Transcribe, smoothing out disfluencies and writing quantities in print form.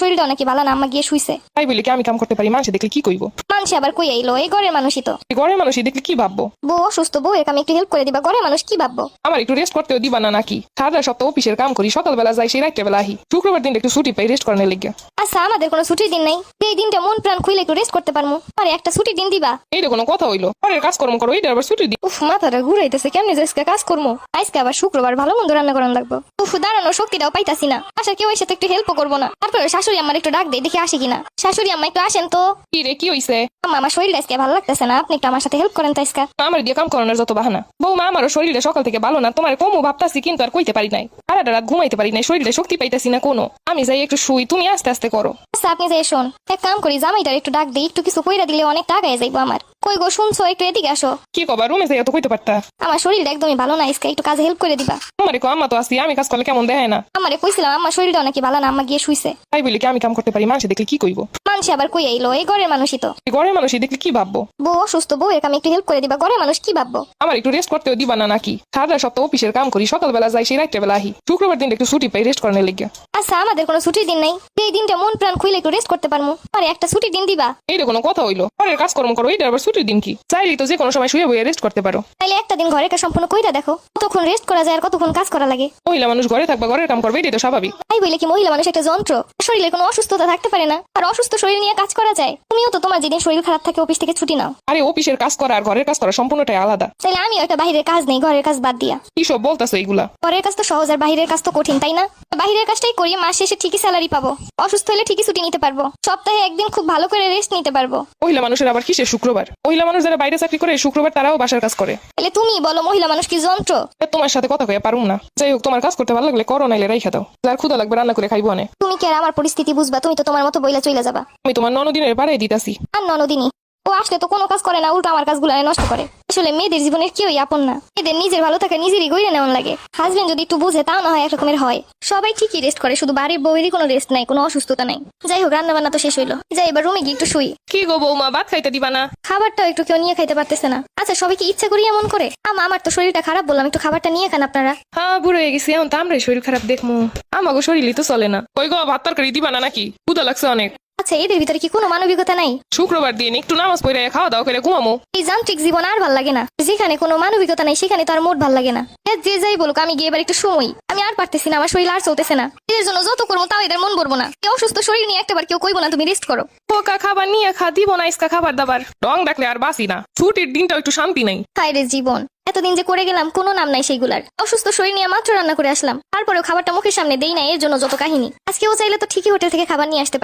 শরীরটা নাকি ভালো না, আম্মা গিয়ে শুইছে। তাই বলে কি আমি কাম করতে পারি? মানুষে দেখলে কি কইব? মানুষ আবার কই আইলো? এই ঘরের মানুষই তো। ঘরের মানুষই দেখলে কি ভাববো? বউ অসুস্থ, বউ এর কামে একটু হেল্প করে দিবা, ঘরের মানুষ কি ভাববো? আমার একটু রেস্ট করতেও দিবা না নাকি? সারা সপ্তাহ অফিসের কাম করি, সকালবেলা যাই, সেই রাত্রেবেলা আহি। শুক্রবার দিন একটু ছুটি পাই রেস্ট করানোর লেগে। আচ্ছা, আমাদের কোনো ছুটির দিন নাই? এই দিনটা মন প্রাণ খুইলে একটু রেস্ট করতে পারবো। আরে একটা ছুটির দিন দিবা। এইটা কোনো কথা হইলো? পরের কাজকর্ম করো, এইটা আবার ছুটি দিই? উফ, মাথাটা ঘুরাইতেছে। কেমনে যে আজকে কাজ করবো? আজকে আবার শুক্রবার, ভালো মন্দ রান্না করানো লাগবে। উফ, দাঁড়ানোর শক্তিটাও পাইতাছি না। আচ্ছা, কেউ এসে তো একটু হেল্প করবো না? তারপরে শাশুড়ি আমার একটু ডাক দেয়, দেখি আসে কিনা। শাশুড়ি আম্মা একটু আসেন তো। কি রে, কি হইছে? আম্মা, আমার শরীরটা আজকে ভালো লাগতেছে না, আপনি একটু আমার সাথে হেল্প করেন তো আজকে। আমার দিয়ে কাম করানোর যত বাহানা। বৌমা, আমারও শরীরে সকাল থেকে ভালো না, তোমার কমও ভাবতাছি কিন্তু আর কইতে পারি নাই। সারাটা রাত ঘুমাইতে পারি নাই, শরীরে শক্তি পাইতাছি না কোনো। আমি যাই একটু শুই, তুমি আস্তে আস্তে করো। আচ্ছা, আপনি যাই শোন, এক কাম করি, জামাইটার একটু ডাক দিই, একটু কিছু কইরা দিলে অনেক টাকায় যাইবো আমার। কই গো, শুনছো? একটু এদিকে আসো। কি কবা? রুমে যাই তো কইতে পারতা। আমার শরীরটা একদমই ভালো না, আজকে একটু কাজে হেল্প করে দিবা। আমারে কো, আম্মা তো আসি, আমি কাজ করলে কেমন দেখায় না? আমারে কইছিলাম আমার শরীরটা নাকি ভালো না, আম্মা গিয়ে শুইছে। তাই বলে কি আমি কাম করতে পারি? মানুষে দেখলে কি কইব? মানুষ আবার কই আইলো? এই ঘরের মানুষই তো। ঘরের মানুষই দেখলে কি ভাববো? বউ অসুস্থ, বউ এর কামে একটু হেল্প করে দিবা, ঘরের মানুষ কি ভাববো? আমার একটু রেস্ট করতেও দিবা না নাকি? সারা সপ্তাহ অফিসের কাম করি, সকালবেলা যাই, সেই রাত্রেবেলা আহি। শুক্রবার দিন একটু ছুটি পাই রেস্ট করানোর লেগে। আচ্ছা, আমাদের কোনো ছুটির দিন নাই? এই দিনটা মন প্রাণ খুইলে একটু রেস্ট করতে পারবো। আরে একটা ছুটির দিন দিবা। এইটা কোনো কথা হইলো? পরের কাজকর্ম করো, এইটা আবার ছুটির দিন কি? চাইলেই তো যে কোনো সময় শুয়ে বইয়ে রেস্ট করতে পারো। তাইলে একটা দিন ঘরের কাজ সম্পূর্ণ কইরা দেখো, কতক্ষণ রেস্ট করা যায় আর কতক্ষণ কাজ করা লাগে। মহিলা মানুষ ঘরে থাকবা, ঘরের কাম করবে, এটাই তো স্বাভাবিক। তাই বলে কি মহিলা মানুষ একটা যন্ত্র? শরীরে কোনো অসুস্থতা থাকতে পারে না, আর অসুস্থ শরীর নিয়ে কাজ করা যায়? তুমিও তো তোমার যেদিন শরীর খারাপ থাকে অফিস থেকে ছুটি নাও। আরে অফিসের কাজ করা আর ঘরের কাজ করা সম্পূর্ণটাই আলাদা। তাইলে আমিও একটা বাহিরের কাজ নেই, ঘরের কাজ বাদ দিয়া। কি সব বলতাছো এইগুলা? ঘরের কাজ তো সহজ আর বাহিরের কাজ তো কঠিন, তাই না? বাহিরের কাজটাই করি, মাস শেষে ঠিকই স্যালারি পাবো, অসুস্থ হলে ঠিকই ছুটি নিতে পারবো, সপ্তাহে একদিন খুব ভালো করে রেস্ট নিতে পারবো। মহিলা মানুষের আবার কিসের শুক্রবার? মহিলা মানুষ যারা বাইরে চাকরি করে শুক্রবার তারাও বাসার কাজ করে। তাহলে তুমি বলো মহিলা মানুষ কি যন্ত্র? তোমার সাথে কথা কয়ে পারুম না। যাই হোক, তোমার কাজ করতে ভালো লাগলে করো, নাইলে রাইখা দাও। যার ক্ষুধা লাগবে রান্না করে খাইবো অনেক। তুমি কি আর আমার পরিস্থিতি বুঝবা? তুমি তো তোমার মতো বইলা চলে যাবা। আমি তোমার ননদিনের বাড়াই দিতাছি। আর ননদিনী, ও আসলে তো কোনো কাজ করে না, উল্টো আমার কাজগুলো নষ্ট করে। আসলে মেয়েদের জীবনের কেউই আপন না, এদের নিজের ভালো থাকা নিজেরই গইরে নেওয়ান লাগে। হাজবেন্ড যদি একটু বুঝে, তাও না হয় একরকমের হয়। সবাই ঠিকই রেস্ট করে, শুধু বাড়ির বউয়েরই কোনো রেস্ট নাই, কোনো অসুস্থতা নাই। যাই হোক, রান্না বান্না তো শেষ হইলো, যাই এবার রুমে গিয়ে একটু শুই। কি গো বৌমা, ভাত খাইতে দিবা না? খাবারটাও একটু কেউ নিয়ে খাইতে পারতেছে না। আচ্ছা, সবাই কি ইচ্ছা করি এমন করে? আমার তো শরীরটা খারাপ, বললাম একটু খাবারটা নিয়ে খান আপনারা। হ্যাঁ, বুড়ো হয়ে গেছি, এখন তো আমরাই শরীর খারাপ দেখমু। আমাগো শরীরই তো চলে না। কই গো, ভাত তরকারি দিবা না নাকি? ক্ষুধা লাগছে অনেক। আচ্ছা, এদের ভিতরে কি কোনো মানবিকতা নাই? শুক্রবার দিন একটু নামাজ পড়ে খাওয়া দাওয়া করে ঘুমামো। এই যান্ত্রিক জীবন আর ভাল লাগে না, যেখানে কোনো মানবিকতা নাই সেখানে তো আর মোট ভাল লাগে না। যে যাই বলুক, আমি গিয়ে এবার একটু সময়, আমি আর পারতেছি না, আমার শরীর আর চলতেছে না। এদের জন্য যত করবো তাও এদের মন ভরবো না। কেউ অসুস্থ শরীর নিয়ে একটাবার কেউ কইবো না তুমি রেস্ট করো। পোকা খাবার নিয়ে খা, দিব না ইসকা খাবার দাবার। রং ডাকলে আর বাসি না, ছুটির দিনটাও একটু শান্তি নাই। হায় রে জীবন, এতদিন যে করে গেলাম কোনো নাম নাই সেইগুলার। অসুস্থ শরীর নিয়ে মাত্র রান্না করে আসলাম, তারপরেও খাবারটা মুখের সামনে দেই না, এর জন্য যত কাহিনী। আজকেও চাইলে তো ঠিকই হোটেল থেকে খাবার নিয়ে আসতে